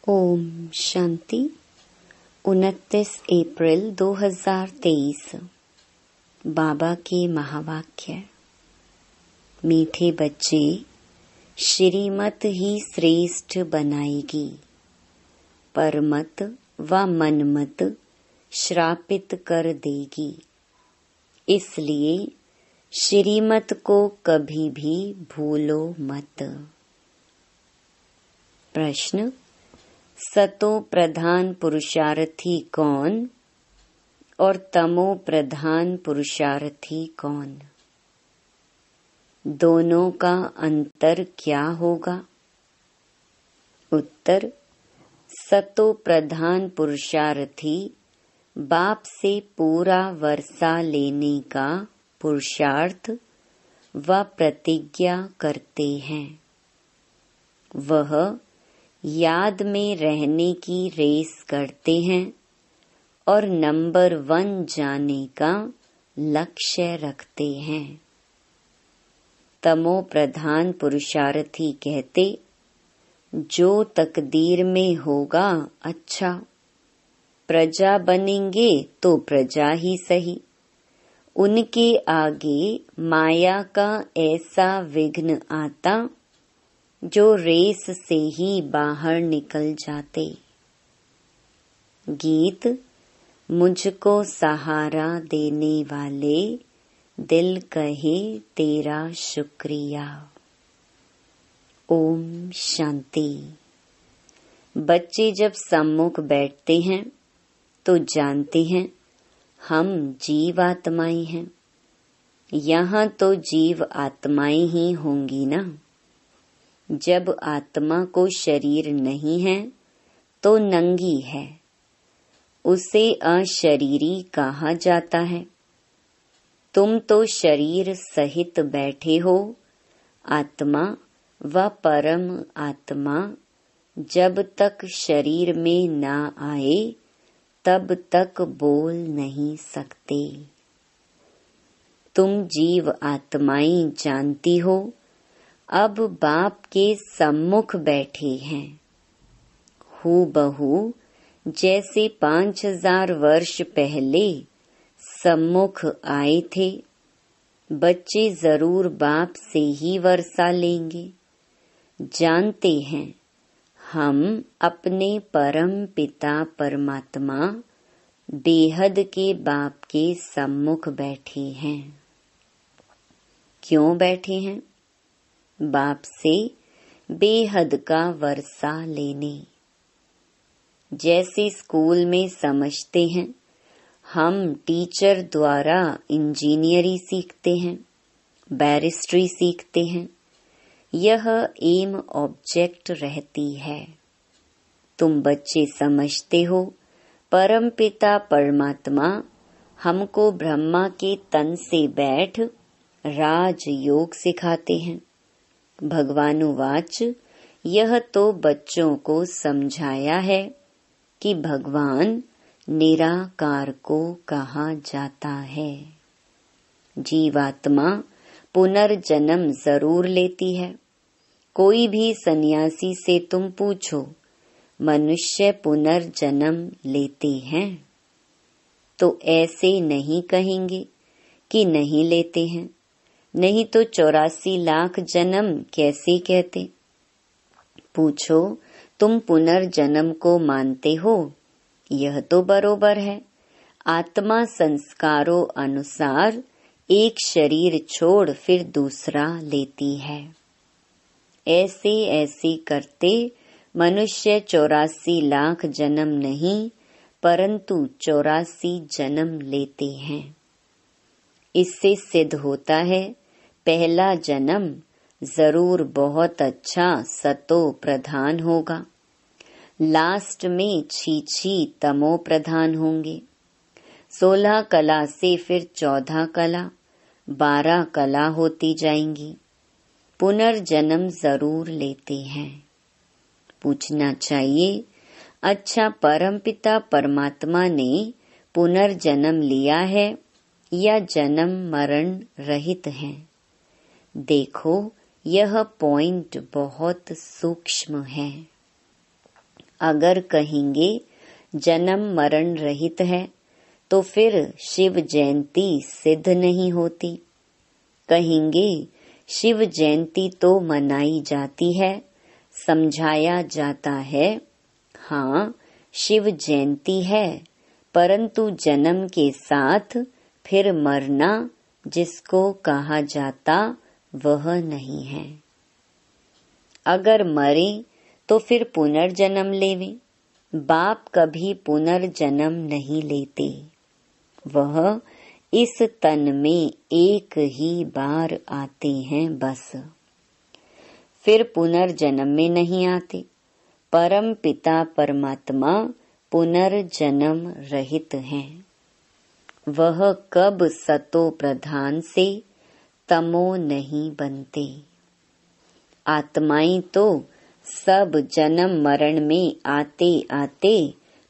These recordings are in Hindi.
ओम शांति। 29 अप्रैल 2023। बाबा के महावाक्य। मीठे बच्चे, श्रीमत ही श्रेष्ठ बनाएगी, परमत व मनमत श्रापित कर देगी। इसलिए श्रीमत को कभी भी भूलो मत। प्रश्न: सतो प्रधान पुरुषार्थी कौन और तमो प्रधान पुरुषार्थी कौन? दोनों का अंतर क्या होगा? उत्तर: सतो प्रधान पुरुषार्थी बाप से पूरा वर्षा लेने का पुरुषार्थ व प्रतिज्ञा करते हैं। वह याद में रहने की रेस करते हैं और नंबर 1 जाने का लक्ष्य रखते हैं। तमो प्रधान पुरुषार्थी कहते, जो तकदीर में होगा अच्छा, प्रजा बनेंगे तो प्रजा ही सही। उनके आगे माया का ऐसा विघ्न आता जो रेस से ही बाहर निकल जाते। गीत: मुझको सहारा देने वाले दिल कहे तेरा शुक्रिया। ओम शांति। बच्चे जब सम्मुख बैठते हैं तो जानते हैं हम जीव आत्माएं हैं। यहाँ तो जीव आत्माएं ही होंगी ना। जब आत्मा को शरीर नहीं है तो नंगी है, उसे अशरीरी कहा जाता है। तुम तो शरीर सहित बैठे हो। आत्मा व परम आत्मा जब तक शरीर में ना आए तब तक बोल नहीं सकते। तुम जीव आत्माएं जानती हो, अब बाप के सम्मुख बैठे हैं। हूबहू जैसे 5000 वर्ष पहले सम्मुख आए थे, बच्चे जरूर बाप से ही वर्षा लेंगे। जानते हैं हम अपने परम पिता परमात्मा बेहद के बाप के सम्मुख बैठे हैं। क्यों बैठे हैं? बाप से बेहद का वर्षा लेने। जैसे स्कूल में समझते हैं, हम टीचर द्वारा इंजीनियरिंग सीखते हैं, बैरिस्ट्री सीखते हैं। यह एम ऑब्जेक्ट रहती है। तुम बच्चे समझते हो, परमपिता परमात्मा हमको ब्रह्मा के तन से बैठ राजयोग सिखाते हैं। भगवानुवाच, यह तो बच्चों को समझाया है कि भगवान निराकार को कहा जाता है। जीवात्मा पुनर्जन्म जरूर लेती है। कोई भी सन्यासी से तुम पूछो, मनुष्य पुनर्जन्म लेते हैं? तो ऐसे नहीं कहेंगे कि नहीं लेते हैं। नहीं तो 84 लाख जन्म कैसे कहते? पूछो, तुम पुनर्जन्म को मानते हो? यह तो बरोबर है। आत्मा संस्कारों अनुसार एक शरीर छोड़ फिर दूसरा लेती है। ऐसे ऐसे करते मनुष्य 84 लाख जन्म नहीं परंतु 84 जन्म लेते हैं। इससे सिद्ध होता है पहला जन्म जरूर बहुत अच्छा सतो प्रधान होगा। लास्ट में छी तमो प्रधान होंगे। 16 कला से फिर 14 कला, 12 कला होती जाएंगी। पुनर्जन्म जरूर लेते हैं। पूछना चाहिए, अच्छा परमपिता परमात्मा ने पुनर्जन्म लिया है या जन्म मरण रहित है? देखो, यह पॉइंट बहुत सूक्ष्म है। अगर कहेंगे जन्म मरण रहित है तो फिर शिव जयंती सिद्ध नहीं होती। कहेंगे शिव जयंती तो मनाई जाती है, समझाया जाता है। हाँ, शिव जयंती है, परंतु जन्म के साथ फिर मरना जिसको कहा जाता वह नहीं है। अगर मरे तो फिर पुनर्जन्म लेवे। बाप कभी पुनर्जन्म नहीं लेते, वह इस तन में एक ही बार आते हैं बस, फिर पुनर्जन्म में नहीं आते। परम पिता परमात्मा पुनर्जन्म रहित हैं। वह कब सतो प्रधान से तमो नहीं बनते। आत्माएं तो सब जन्म मरण में आते आते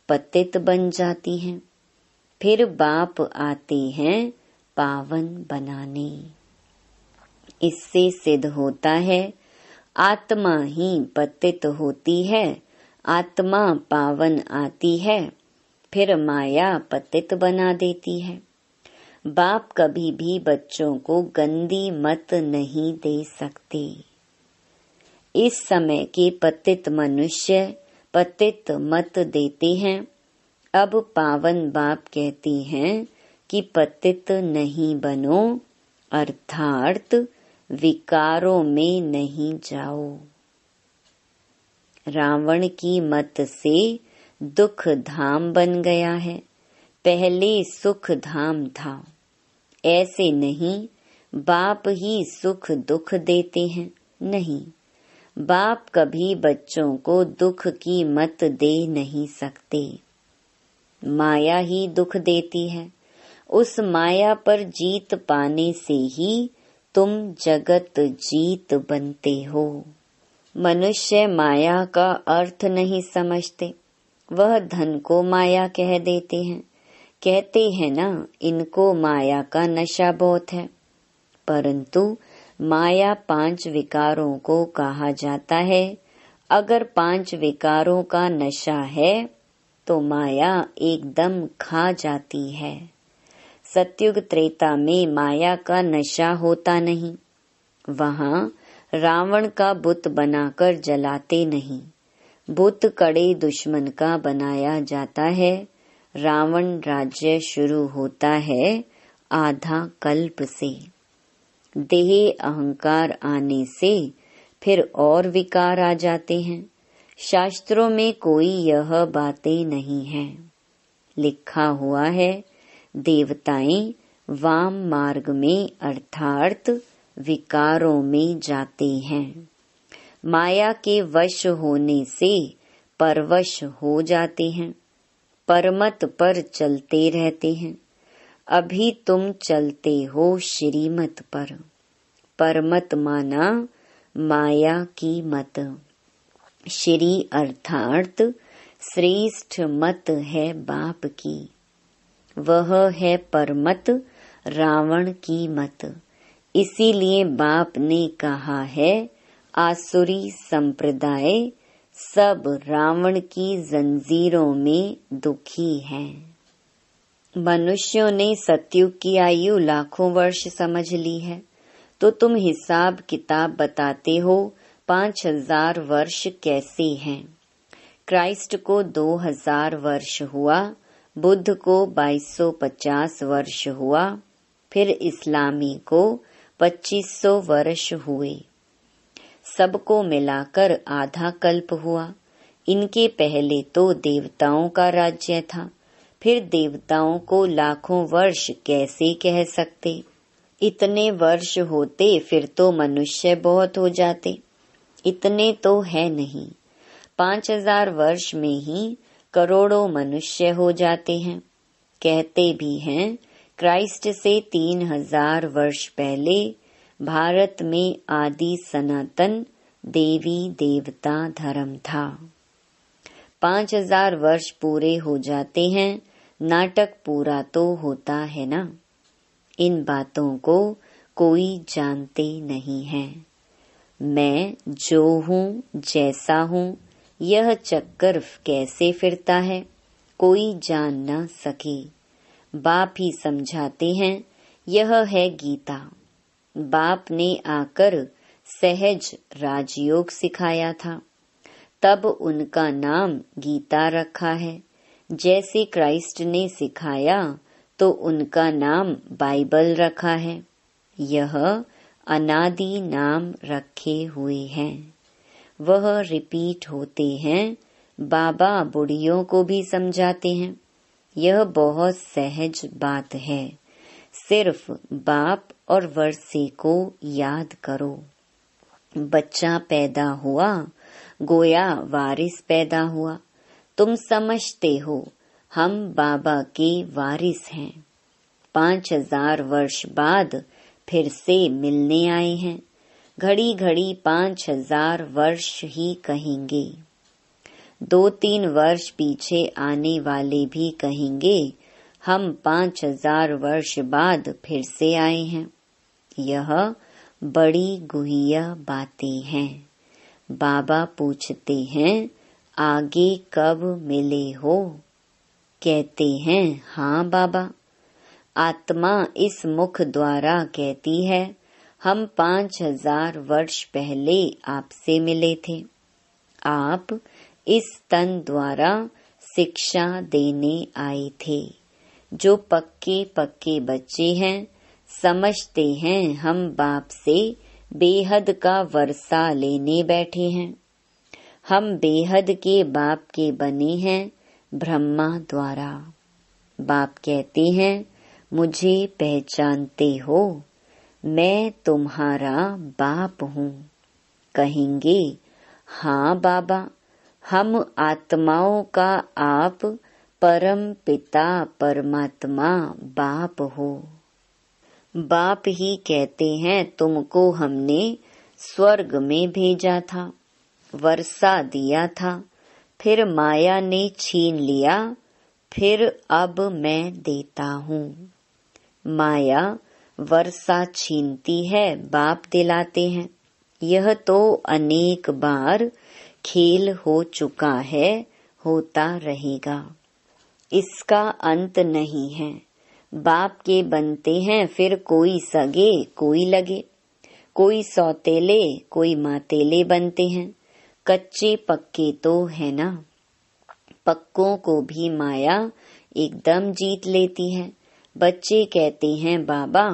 पतित बन जाती हैं, फिर बाप आते हैं पावन बनाने। इससे सिद्ध होता है आत्मा ही पतित होती है, आत्मा पावन आती है, फिर माया पतित बना देती है। बाप कभी भी बच्चों को गंदी मत नहीं दे सकते। इस समय के पतित मनुष्य पतित मत देते हैं। अब पावन बाप कहते हैं कि पतित नहीं बनो, अर्थात विकारों में नहीं जाओ। रावण की मत से दुख धाम बन गया है, पहले सुख धाम था। ऐसे नहीं, बाप ही सुख दुख देते हैं। नहीं, बाप कभी बच्चों को दुख की मत दे नहीं सकते। माया ही दुख देती है। उस माया पर जीत पाने से ही तुम जगत जीत बनते हो। मनुष्य माया का अर्थ नहीं समझते, वह धन को माया कह देते हैं। कहते हैं ना, इनको माया का नशा बहुत है। परंतु माया 5 विकारों को कहा जाता है। अगर 5 विकारों का नशा है तो माया एकदम खा जाती है। सतयुग त्रेता में माया का नशा होता नहीं। वहाँ रावण का बुत बनाकर जलाते नहीं, बुत कड़े दुश्मन का बनाया जाता है। रावण राज्य शुरू होता है आधा कल्प से। देह अहंकार आने से फिर और विकार आ जाते हैं। शास्त्रों में कोई यह बातें नहीं है। लिखा हुआ है, देवताएं वाम मार्ग में अर्थात विकारों में जाते हैं। माया के वश होने से परवश हो जाते हैं, परमत पर चलते रहते हैं। अभी तुम चलते हो श्रीमत पर। परमत माना माया की मत। श्री अर्थात श्रेष्ठ मत है बाप की, वह है परमत रावण की मत। इसीलिए बाप ने कहा है, आसुरी संप्रदाय सब रावण की जंजीरों में दुखी हैं। मनुष्यों ने सतयुग की आयु लाखों वर्ष समझ ली है, तो तुम हिसाब किताब बताते हो 5000 वर्ष कैसे हैं। क्राइस्ट को 2000 वर्ष हुआ, बुद्ध को 2250 वर्ष हुआ, फिर इस्लामी को 2500 वर्ष हुए। सबको मिलाकर आधा कल्प हुआ। इनके पहले तो देवताओं का राज्य था, फिर देवताओं को लाखों वर्ष कैसे कह सकते। इतने वर्ष होते फिर तो मनुष्य बहुत हो जाते। इतने तो है नहीं, 5000 वर्ष में ही करोड़ों मनुष्य हो जाते हैं। कहते भी हैं क्राइस्ट से 3000 वर्ष पहले भारत में आदि सनातन देवी देवता धर्म था। 5000 वर्ष पूरे हो जाते हैं, नाटक पूरा तो होता है ना। इन बातों को कोई जानते नहीं है। मैं जो हूँ, जैसा हूँ, यह चक्कर कैसे फिरता है, कोई जान न सके। बाप ही समझाते हैं, यह है गीता। बाप ने आकर सहज राजयोग सिखाया था, तब उनका नाम गीता रखा है। जैसे क्राइस्ट ने सिखाया तो उनका नाम बाइबल रखा है। यह अनादि नाम रखे हुए हैं, वह रिपीट होते हैं। बाबा बुढ़ियों को भी समझाते हैं। यह बहुत सहज बात है, सिर्फ बाप और वर्षे को याद करो। बच्चा पैदा हुआ, गोया वारिस पैदा हुआ। तुम समझते हो हम बाबा के वारिस हैं। 5000 वर्ष बाद फिर से मिलने आए हैं। घड़ी घड़ी 5000 वर्ष ही कहेंगे। 2-3 वर्ष पीछे आने वाले भी कहेंगे हम 5000 वर्ष बाद फिर से आए हैं। यह बड़ी गुह्य बातें हैं। बाबा पूछते हैं, आगे कब मिले हो? कहते हैं, हाँ बाबा। आत्मा इस मुख द्वारा कहती है, हम 5000 वर्ष पहले आपसे मिले थे। आप इस तन द्वारा शिक्षा देने आए थे। जो पक्के पक्के बच्चे हैं, समझते हैं हम बाप से बेहद का वर्षा लेने बैठे हैं। हम बेहद के बाप के बने हैं ब्रह्मा द्वारा। बाप कहते हैं, मुझे पहचानते हो? मैं तुम्हारा बाप हूँ। कहेंगे, हाँ बाबा, हम आत्माओं का आप परम पिता परमात्मा बाप हो। बाप ही कहते हैं, तुमको हमने स्वर्ग में भेजा था, वर्षा दिया था, फिर माया ने छीन लिया, फिर अब मैं देता हूँ। माया वर्षा छीनती है, बाप दिलाते हैं। यह तो अनेक बार खेल हो चुका है, होता रहेगा। इसका अंत नहीं है। बाप के बनते हैं, फिर कोई सगे कोई लगे, कोई सौतेले कोई मातेले बनते हैं। कच्चे पक्के तो है ना। पक्कों को भी माया एकदम जीत लेती है। बच्चे कहते हैं, बाबा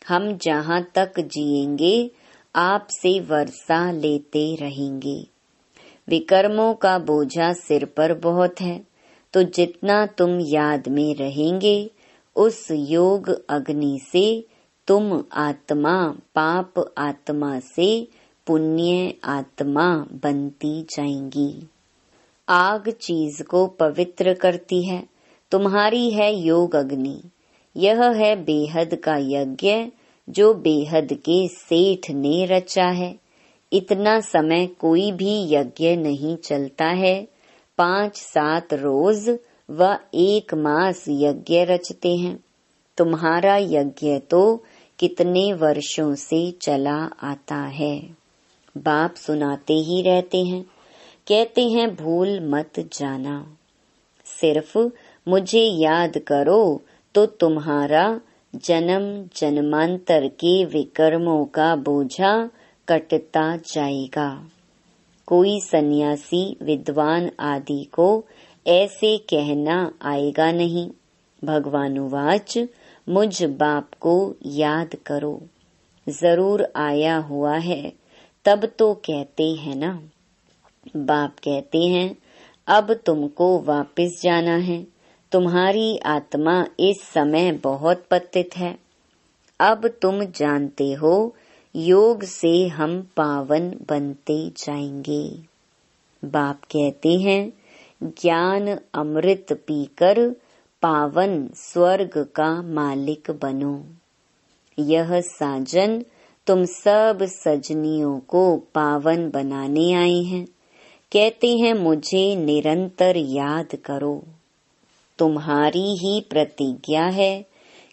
हम जहाँ तक जिएंगे आपसे वर्षा लेते रहेंगे। विकर्मों का बोझा सिर पर बहुत है, तो जितना तुम याद में रहेंगे उस योग अग्नि से तुम आत्मा पाप आत्मा से पुण्य आत्मा बनती जाएंगी। आग चीज को पवित्र करती है, तुम्हारी है योग अग्नि। यह है बेहद का यज्ञ जो बेहद के सेठ ने रचा है। इतना समय कोई भी यज्ञ नहीं चलता है। 5-7 रोज व 1 मास यज्ञ रचते हैं। तुम्हारा यज्ञ तो कितने वर्षों से चला आता है। बाप सुनाते ही रहते हैं, कहते हैं भूल मत जाना। सिर्फ मुझे याद करो तो तुम्हारा जन्म जन्मांतर के विकर्मों का बोझा कटता जाएगा। कोई सन्यासी विद्वान आदि को ऐसे कहना आएगा नहीं। भगवानुवाच, मुझ बाप को याद करो। जरूर आया हुआ है, तब तो कहते हैं ना। बाप कहते हैं, अब तुमको वापस जाना है। तुम्हारी आत्मा इस समय बहुत पतित है। अब तुम जानते हो, योग से हम पावन बनते जाएंगे। बाप कहते हैं, ज्ञान अमृत पीकर पावन स्वर्ग का मालिक बनो। यह साजन तुम सब सजनियों को पावन बनाने आए हैं। कहते हैं मुझे निरंतर याद करो। तुम्हारी ही प्रतिज्ञा है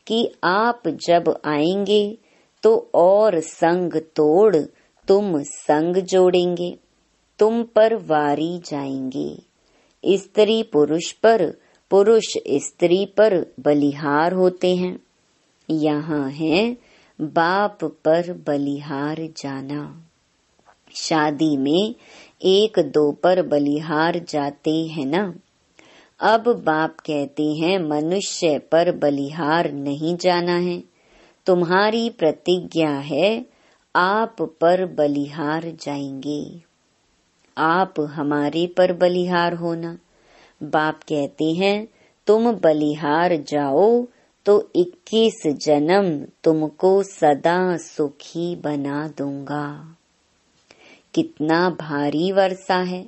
कि आप जब आएंगे तो और संग तोड़ तुम संग जोड़ेंगे। तुम पर वारी जाएंगे। स्त्री पुरुष पर, पुरुष स्त्री पर बलिहार होते हैं। यहाँ है बाप पर बलिहार जाना। शादी में एक दो पर बलिहार जाते हैं ना। अब बाप कहते हैं मनुष्य पर बलिहार नहीं जाना है। तुम्हारी प्रतिज्ञा है आप पर बलिहार जाएंगे। आप हमारे पर बलिहार होना। बाप कहते हैं तुम बलिहार जाओ तो 21 जन्म तुमको सदा सुखी बना दूंगा। कितना भारी वर्षा है।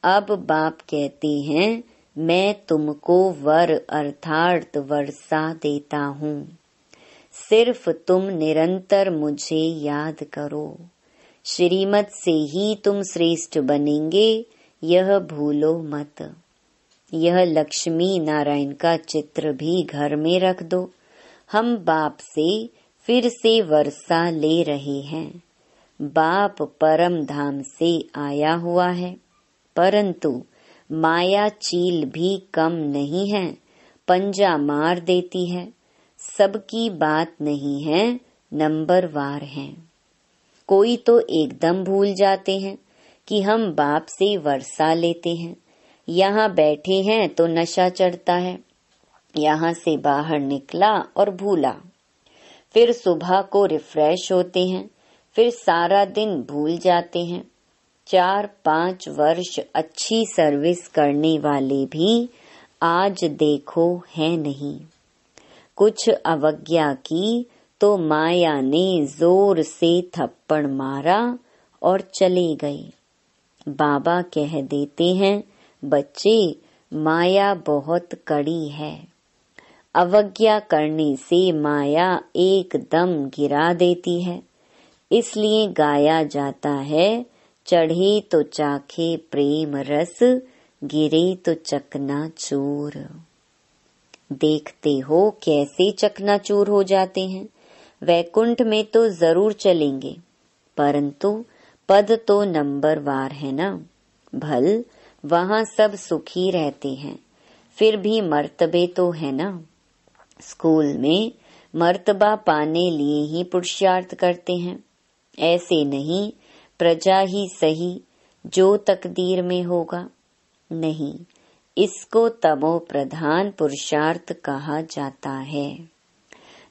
अब बाप कहते हैं मैं तुमको वर अर्थात वर्षा देता हूँ। सिर्फ तुम निरंतर मुझे याद करो। श्रीमत से ही तुम श्रेष्ठ बनेंगे, यह भूलो मत। यह लक्ष्मी नारायण का चित्र भी घर में रख दो। हम बाप से फिर से वर्षा ले रहे हैं। बाप परम धाम से आया हुआ है, परंतु माया चील भी कम नहीं है, पंजा मार देती है। सबकी बात नहीं है, नंबरवार है। कोई तो एकदम भूल जाते हैं कि हम बाप से वर्षा लेते हैं। यहाँ बैठे हैं तो नशा चढ़ता है। यहाँ से बाहर निकला और भूला। फिर सुबह को रिफ्रेश होते हैं, फिर सारा दिन भूल जाते हैं। 4-5 वर्ष अच्छी सर्विस करने वाले भी आज देखो है नहीं। कुछ अवज्ञा की तो माया ने जोर से थप्पड़ मारा और चले गए। बाबा कह देते हैं बच्चे, माया बहुत कड़ी है। अवज्ञा करने से माया एकदम गिरा देती है। इसलिए गाया जाता है चढ़े तो चाखे प्रेम रस, गिरे तो चकनाचूर। देखते हो कैसे चकनाचूर हो जाते हैं। वैकुंठ में तो जरूर चलेंगे, परंतु पद तो नंबरवार है ना। भल वहाँ सब सुखी रहते हैं, फिर भी मर्तबे तो है ना। स्कूल में मर्तबा पाने लिए ही पुरुषार्थ करते हैं। ऐसे नहीं प्रजा ही सही, जो तकदीर में होगा। नहीं, इसको तमो प्रधान पुरुषार्थ कहा जाता है।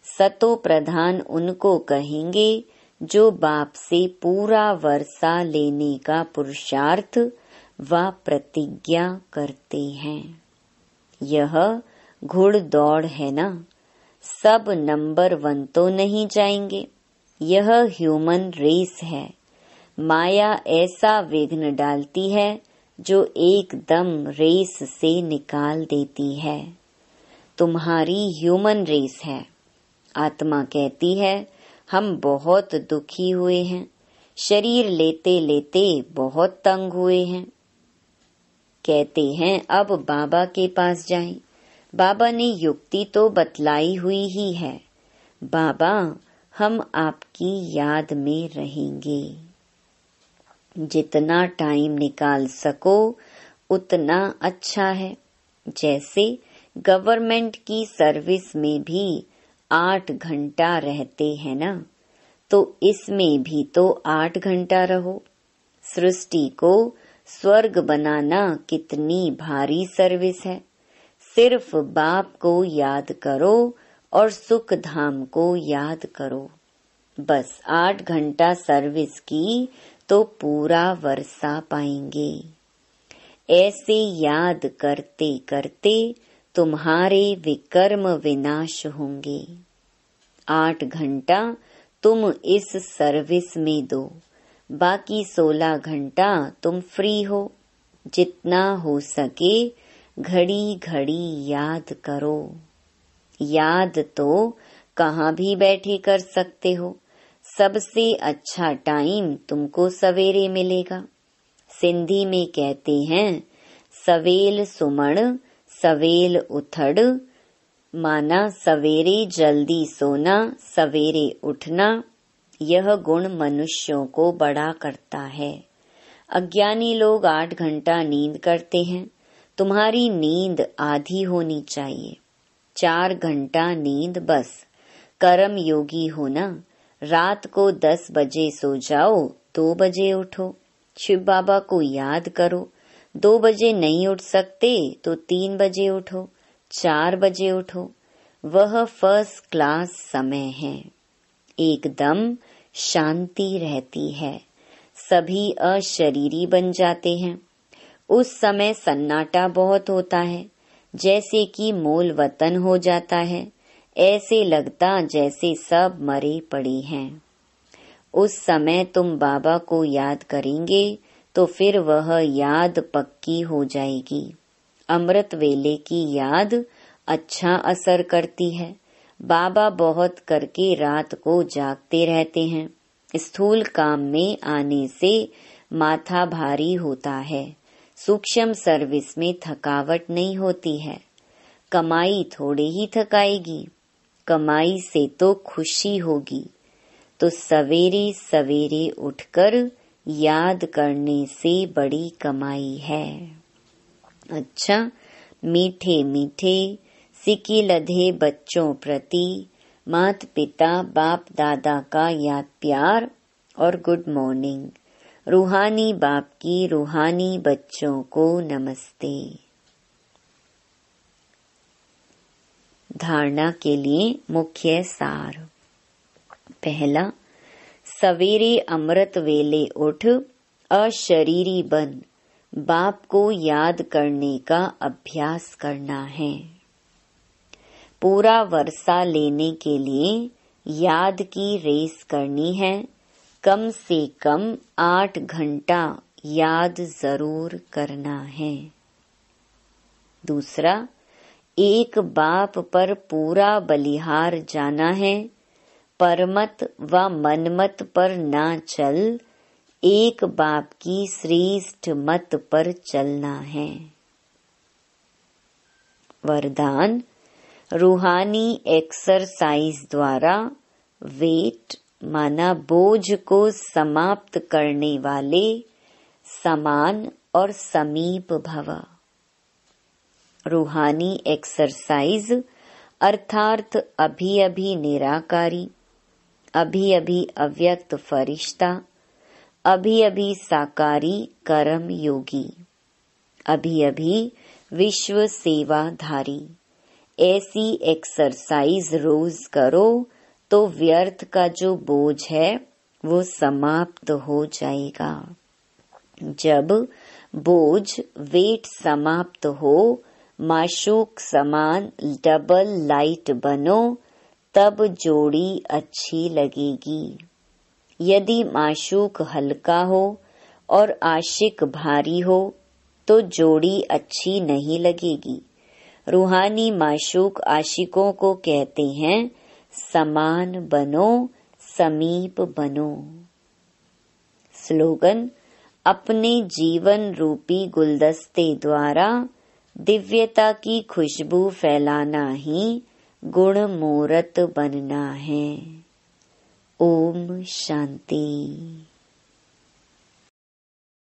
सतो प्रधान उनको कहेंगे जो बाप से पूरा वर्षा लेने का पुरुषार्थ व प्रतिज्ञा करते हैं। यह घुड़ दौड़ है ना। सब नंबर 1 तो नहीं जाएंगे। यह ह्यूमन रेस है। माया ऐसा विघ्न डालती है जो एकदम रेस से निकाल देती है। तुम्हारी ह्यूमन रेस है। आत्मा कहती है हम बहुत दुखी हुए हैं, शरीर लेते लेते बहुत तंग हुए हैं। कहते हैं अब बाबा के पास जाएं। बाबा ने युक्ति तो बतलाई हुई ही है। बाबा हम आपकी याद में रहेंगे। जितना टाइम निकाल सको उतना अच्छा है। जैसे गवर्नमेंट की सर्विस में भी 8 घंटा रहते हैं ना, तो इसमें भी तो 8 घंटा रहो। सृष्टि को स्वर्ग बनाना कितनी भारी सर्विस है। सिर्फ बाप को याद करो और सुख धाम को याद करो। बस 8 घंटा सर्विस की तो पूरा वर्षा पाएंगे। ऐसे याद करते करते तुम्हारे विकर्म विनाश होंगे। 8 घंटा तुम इस सर्विस में दो, बाकी 16 घंटा तुम फ्री हो। जितना हो सके घड़ी घड़ी याद करो। याद तो कहाँ भी बैठे कर सकते हो। सबसे अच्छा टाइम तुमको सवेरे मिलेगा। सिंधी में कहते हैं सवेल सुमण सवेल उठड़, माना सवेरे जल्दी सोना सवेरे उठना। यह गुण मनुष्यों को बड़ा करता है। अज्ञानी लोग 8 घंटा नींद करते हैं। तुम्हारी नींद आधी होनी चाहिए, 4 घंटा नींद बस। कर्म योगी हो ना। रात को 10 बजे सो जाओ, 2 बजे उठो। शिव बाबा को याद करो। 2 बजे नहीं उठ सकते तो 3 बजे उठो, 4 बजे उठो। वह फर्स्ट क्लास समय है। एकदम शांति रहती है। सभी अशरीरी बन जाते हैं। उस समय सन्नाटा बहुत होता है, जैसे कि मूल वतन हो जाता है। ऐसे लगता जैसे सब मरे पड़े हैं। उस समय तुम बाबा को याद करेंगे तो फिर वह याद पक्की हो जाएगी। अमृत वेले की याद अच्छा असर करती है। बाबा बहुत करके रात को जागते रहते हैं। स्थूल काम में आने से माथा भारी होता है। सूक्ष्म सर्विस में थकावट नहीं होती है। कमाई थोड़े ही थकाएगी, कमाई से तो खुशी होगी। तो सवेरे सवेरे उठकर याद करने से बड़ी कमाई है। अच्छा, मीठे मीठे सिक्के लधे बच्चों प्रति माता पिता बाप दादा का याद प्यार और गुड मॉर्निंग। रूहानी बाप की रूहानी बच्चों को नमस्ते। धारणा के लिए मुख्य सार। पहला, सवेरे अमृत वेले उठ अशरीरी बन बाप को याद करने का अभ्यास करना है। पूरा वर्षा लेने के लिए याद की रेस करनी है। कम से कम 8 घंटा याद जरूर करना है। दूसरा, एक बाप पर पूरा बलिहार जाना है। परमत व मनमत पर ना चल, एक बाप की श्रेष्ठ मत पर चलना है। वरदान, रूहानी एक्सरसाइज द्वारा वेट माना बोझ को समाप्त करने वाले समान और समीप भव। रूहानी एक्सरसाइज अर्थात अभी अभी निराकारी, अभी अभी अव्यक्त फरिश्ता, अभी अभी साकारी कर्म योगी, अभी अभी विश्व सेवाधारी। ऐसी एक्सरसाइज रोज करो तो व्यर्थ का जो बोझ है वो समाप्त हो जाएगा। जब बोझ वेट समाप्त हो, माशूक समान डबल लाइट बनो, तब जोड़ी अच्छी लगेगी। यदि माशूक हल्का हो और आशिक भारी हो तो जोड़ी अच्छी नहीं लगेगी। रूहानी माशूक आशिकों को कहते हैं समान बनो, समीप बनो। स्लोगन, अपने जीवन रूपी गुलदस्ते द्वारा दिव्यता की खुशबू फैलाना ही गुण मूरत बनना है। ओम शांति।